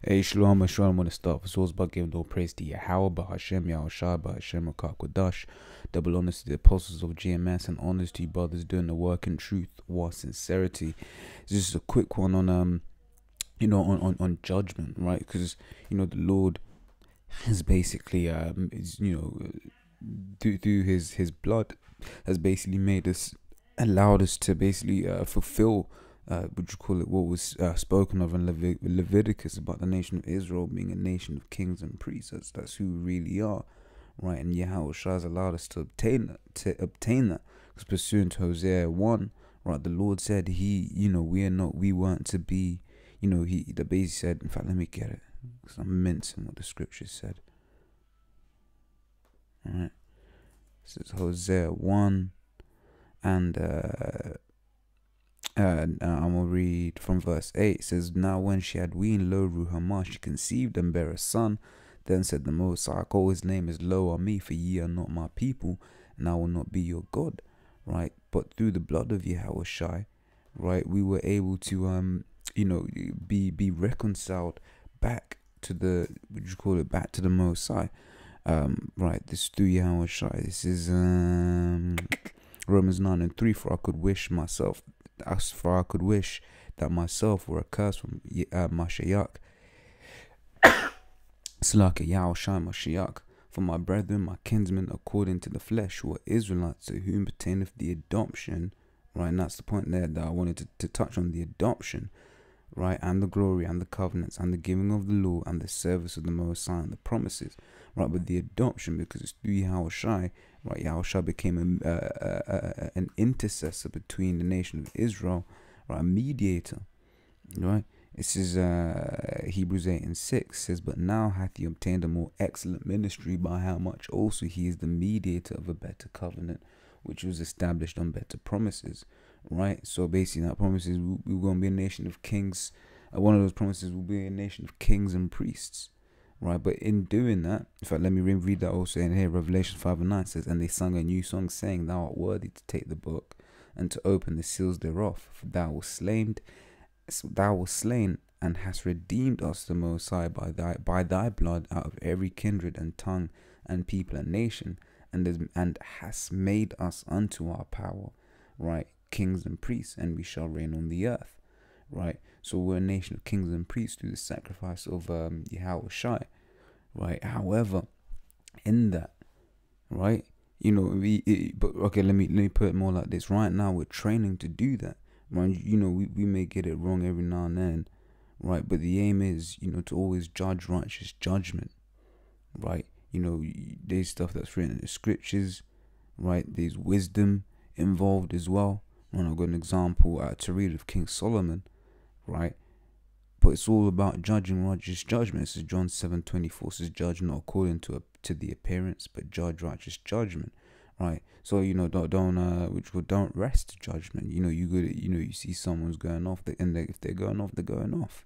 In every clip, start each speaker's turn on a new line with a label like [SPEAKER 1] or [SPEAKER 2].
[SPEAKER 1] Hey, Shalom, I want to start with source by giving all praise to Yahweh, Bahashem, Yahushua, Bahashem, Akakwadash. Double honors to the apostles of GMS and honors to you brothers doing the work in truth or sincerity. It's just a quick one on, on judgment, right? Because, the Lord has basically, through his blood, has basically made us, allowed us to basically fulfill what was spoken of in Leviticus about the nation of Israel being a nation of kings and priests. That's who we really are, right? And Yahweh has allowed us to obtain that, because pursuant to Hosea 1, right, the Lord said we weren't to be, the base said, in fact, let me get it, because I'm mincing what the scripture said. All right, this is Hosea 1, and I'm going to read from verse 8. It says, Now when she had weaned Lo Ruhamah, she conceived and bare a son. Then said the Most High, call his name is Lo Ami, for ye are not my people, and I will not be your God. Right? But through the blood of Yahushua, right, we were able to be reconciled back to the back to the Most High. Right, this through Yahushua. This is Romans 9:3. For I could wish that myself were accursed from Mashiach. Slaka Yahushua Mashiach. For my brethren, my kinsmen, according to the flesh, who are Israelites, to whom pertaineth the adoption. Right, and that's the point there that I wanted to touch on, the adoption. Right, and the glory and the covenants and the giving of the law and the service of the Most High and the promises. Right, but the adoption, because it's through Yahushua, right, Yahushua became an intercessor between the nation of Israel, right, a mediator. Right, this is Hebrews 8:6 says, But now hath he obtained a more excellent ministry, by how much also he is the mediator of a better covenant, which was established on better promises. Right, so basically that promises we're going to be a nation of kings. One of those promises will be a nation of kings and priests. Right, but in doing that, in fact, let me read that also in here. Revelation 5:9 says, And they sung a new song, saying, Thou art worthy to take the book and to open the seals thereof, for thou wast slain and hast redeemed us, the Most High, by thy blood, out of every kindred and tongue and people and nation, and hast made us unto our power, right, kings and priests, and we shall reign on the earth. Right, so we're a nation of kings and priests through the sacrifice of Yahushua. Right, however, in that, right, but okay, let me put it more like this. Right now, we're training to do that. Right, we may get it wrong every now and then. Right, but the aim is, to always judge righteous judgment. Right, there's stuff that's written in the scriptures. Right, there's wisdom involved as well. And I've got an example to read of King Solomon. Right, but it's all about judging righteous judgment. This is John 7:24 says, Judge not according to the appearance, but judge righteous judgment. Right, so don't rest judgment. You see someone's going off, and if they're going off, they're going off.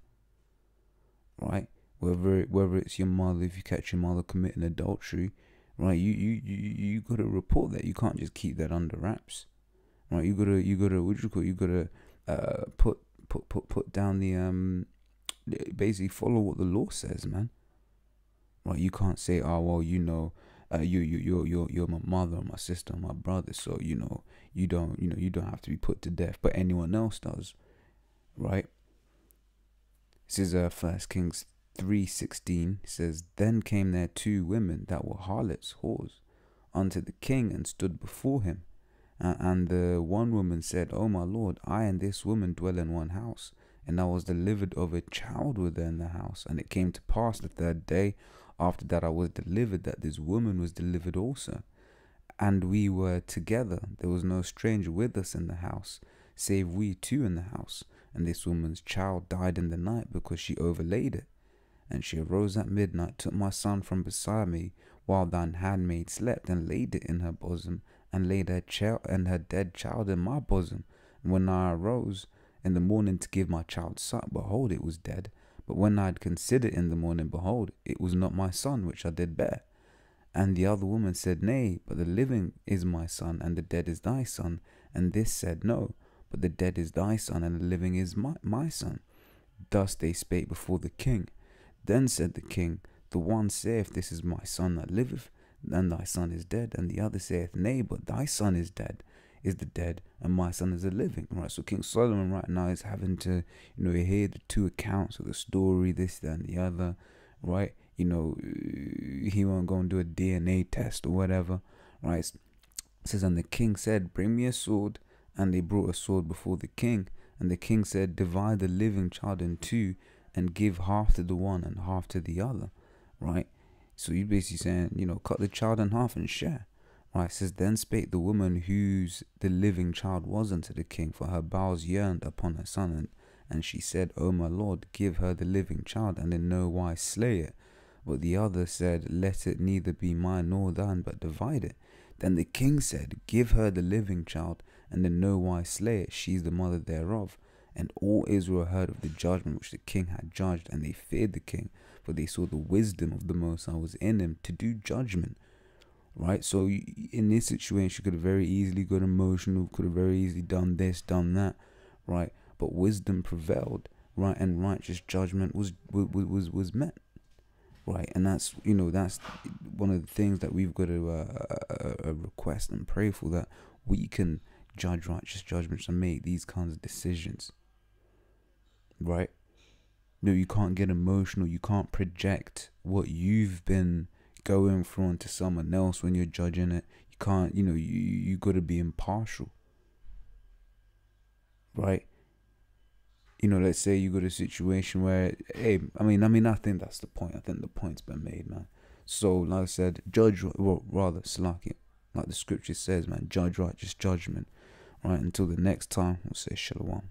[SPEAKER 1] Right, whether it's your mother, if you catch your mother committing adultery, right, you gotta report that. You can't just keep that under wraps. Right, you gotta put down the basically follow what the law says, man. Right, you can't say, oh well, you're my mother or my sister or my brother, so you don't have to be put to death, but anyone else does. Right, this is 1 Kings 3:16 says, Then came there 2 women that were harlots, whores, unto the king, and stood before him. And the one woman said, O my lord, I and this woman dwell in one house, and I was delivered of a child with her in the house. And it came to pass the 3rd day after that I was delivered, that this woman was delivered also. And we were together. There was no stranger with us in the house, save we 2 in the house. And this woman's child died in the night, because she overlaid it. And she arose at midnight, took my son from beside me, while thine handmaid slept, and laid it in her bosom, and laid her dead child in my bosom. And when I arose in the morning to give my child suck, behold, it was dead. But when I had considered in the morning, behold, it was not my son which I did bear. And the other woman said, Nay, but the living is my son, and the dead is thy son. And this said, No, but the dead is thy son, and the living is my son. Thus they spake before the king. Then said the king, the one saith, this is my son that liveth, and thy son is dead. And the other saith, nay, but thy son is dead, is the dead, and my son is the living. Right, so King Solomon right now is having to, hear the two accounts of the story, this, that, and the other, right? He won't go and do a DNA test or whatever, right? It says, and the king said, bring me a sword. And they brought a sword before the king. And the king said, divide the living child in two, and give half to the one and half to the other, right? So you're basically saying, cut the child in half and share. Right, it says, then spake the woman whose the living child was unto the king, for her bowels yearned upon her son. And she said, O my lord, give her the living child, and in no wise slay it. But the other said, let it neither be mine nor thine, but divide it. Then the king said, give her the living child, and in no wise slay it, she is the mother thereof. And all Israel heard of the judgment which the king had judged, and they feared the king, for they saw the wisdom of the Most High was in him to do judgment. Right, so in this situation, you could have very easily got emotional, could have very easily done this, done that, right? But wisdom prevailed, right, and righteous judgment was met, right? And that's that's one of the things that we've got to request and pray for, that we can judge righteous judgments and make these kinds of decisions, right? No, you can't get emotional. You can't project what you've been going through onto someone else when you're judging it. You can't, you got to be impartial, right? Let's say you got a situation where, hey, I think that's the point. I think the point's been made, man. So, like I said, Salaki, like the scripture says, man, judge righteous judgment, right? Until the next time, we'll say Shalom.